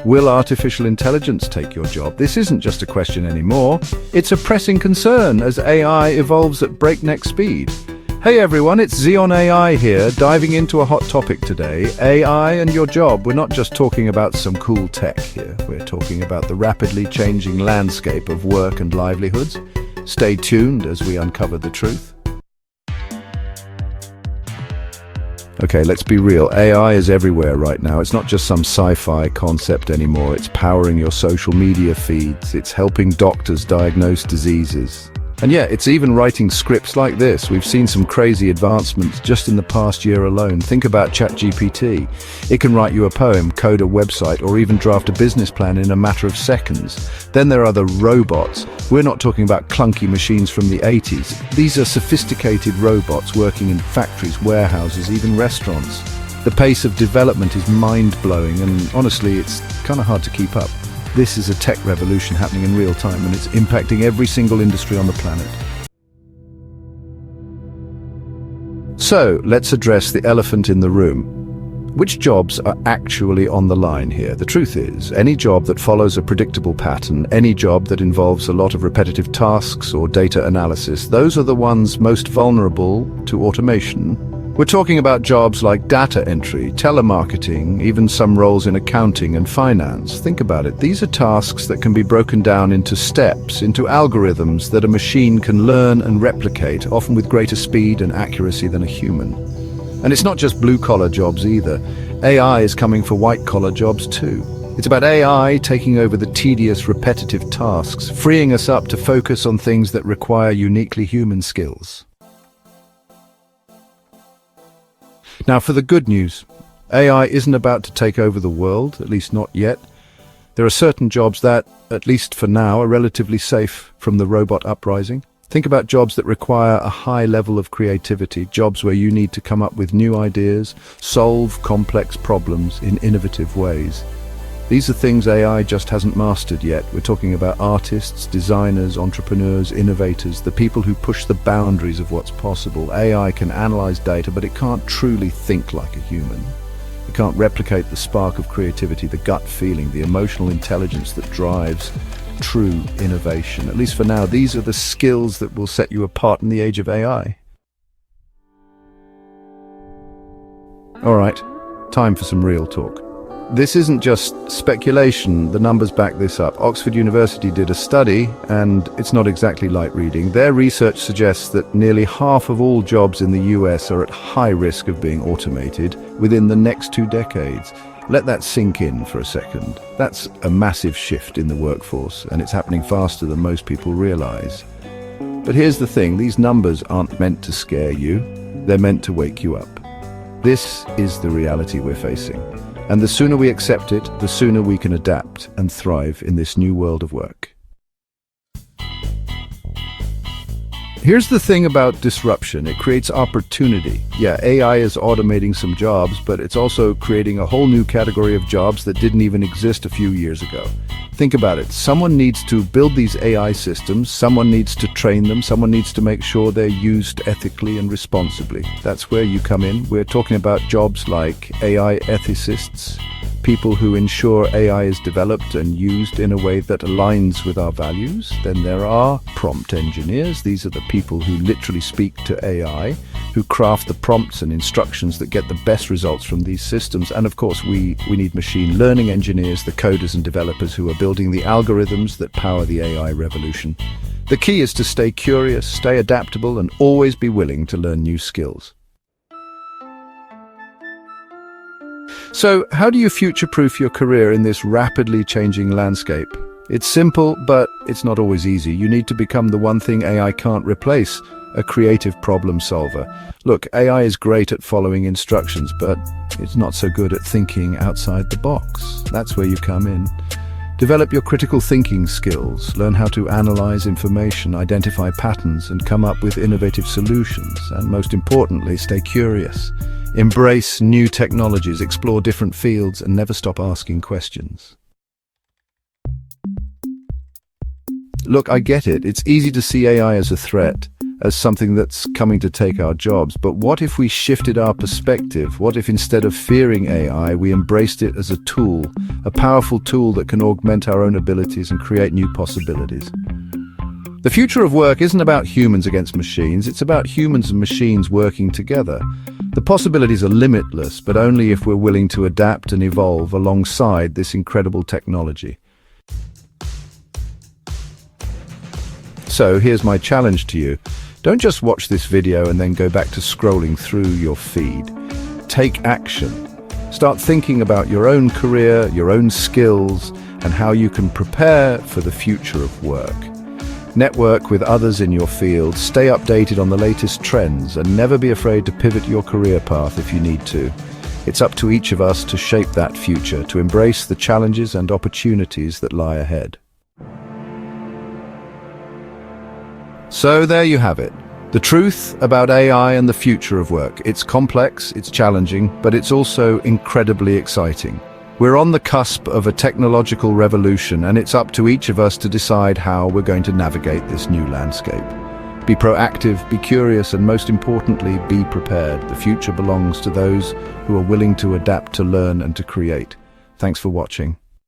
Will artificial intelligence take your job? This isn't just a question anymore. It's a pressing concern as AI evolves at breakneck speed. Hey everyone, it's Xeon AI here, diving into a hot topic today, AI and your job. We're not just talking about some cool tech here. We're talking about the rapidly changing landscape of work and livelihoods. Stay tuned as we uncover the truth. Okay, let's be real. AI is everywhere right now. It's not just some sci-fi concept anymore. It's powering your social media feeds. It's helping doctors diagnose diseases. And yeah, it's even writing scripts like this. We've seen some crazy advancements just in the past year alone. Think about ChatGPT. It can write you a poem, code a website, or even draft a business plan in a matter of seconds. Then there are the robots. We're not talking about clunky machines from the 80s. These are sophisticated robots working in factories, warehouses, even restaurants. The pace of development is mind-blowing, and honestly, it's kind of hard to keep up. This is a tech revolution happening in real time, and it's impacting every single industry on the planet. So, let's address the elephant in the room. Which jobs are actually on the line here? The truth is, any job that follows a predictable pattern, any job that involves a lot of repetitive tasks or data analysis, those are the ones most vulnerable to automation. We're talking about jobs like data entry, telemarketing, even some roles in accounting and finance. Think about it. These are tasks that can be broken down into steps, into algorithms that a machine can learn and replicate, often with greater speed and accuracy than a human. And it's not just blue-collar jobs either. AI is coming for white-collar jobs too. It's about AI taking over the tedious, repetitive tasks, freeing us up to focus on things that require uniquely human skills. Now for the good news, AI isn't about to take over the world, at least not yet. There are certain jobs that, at least for now, are relatively safe from the robot uprising. Think about jobs that require a high level of creativity, jobs where you need to come up with new ideas, solve complex problems in innovative ways. These are things AI just hasn't mastered yet. We're talking about artists, designers, entrepreneurs, innovators, the people who push the boundaries of what's possible. AI can analyze data, but it can't truly think like a human. It can't replicate the spark of creativity, the gut feeling, the emotional intelligence that drives true innovation. At least for now, these are the skills that will set you apart in the age of AI. All right, time for some real talk. This isn't just speculation, the numbers back this up. Oxford University did a study, and it's not exactly light reading. Their research suggests that nearly half of all jobs in the US are at high risk of being automated within the next 2 decades. Let that sink in for a second. That's a massive shift in the workforce, and it's happening faster than most people realize. But here's the thing, these numbers aren't meant to scare you, they're meant to wake you up. This is the reality we're facing. And the sooner we accept it, the sooner we can adapt and thrive in this new world of work. Here's the thing about disruption. It creates opportunity. Yeah, AI is automating some jobs, but it's also creating a whole new category of jobs that didn't even exist a few years ago. Think about it. Someone needs to build these AI systems, someone needs to train them, someone needs to make sure they're used ethically and responsibly. That's where you come in. We're talking about jobs like AI ethicists, people who ensure AI is developed and used in a way that aligns with our values. Then there are prompt engineers. These are the people who literally speak to AI, who craft the prompts and instructions that get the best results from these systems. And of course, we need machine learning engineers, the coders and developers who are building the algorithms that power the AI revolution. The key is to stay curious, stay adaptable, and always be willing to learn new skills. So, how do you future-proof your career in this rapidly changing landscape? It's simple, but it's not always easy. You need to become the one thing AI can't replace, a creative problem solver. Look, AI is great at following instructions, but it's not so good at thinking outside the box. That's where you come in. Develop your critical thinking skills, learn how to analyze information, identify patterns, and come up with innovative solutions. And most importantly, stay curious. Embrace new technologies, explore different fields, and never stop asking questions. Look, I get it. It's easy to see AI as a threat, as something that's coming to take our jobs. But what if we shifted our perspective? What if instead of fearing AI, we embraced it as a tool, a powerful tool that can augment our own abilities and create new possibilities? The future of work isn't about humans against machines, it's about humans and machines working together. The possibilities are limitless, but only if we're willing to adapt and evolve alongside this incredible technology. So here's my challenge to you. Don't just watch this video and then go back to scrolling through your feed. Take action. Start thinking about your own career, your own skills, and how you can prepare for the future of work. Network with others in your field, stay updated on the latest trends, and never be afraid to pivot your career path if you need to. It's up to each of us to shape that future, to embrace the challenges and opportunities that lie ahead. So there you have it. The truth about AI and the future of work. It's complex, it's challenging, but it's also incredibly exciting. We're on the cusp of a technological revolution, and it's up to each of us to decide how we're going to navigate this new landscape. Be proactive, be curious, and most importantly, be prepared. The future belongs to those who are willing to adapt, to learn, and to create. Thanks for watching.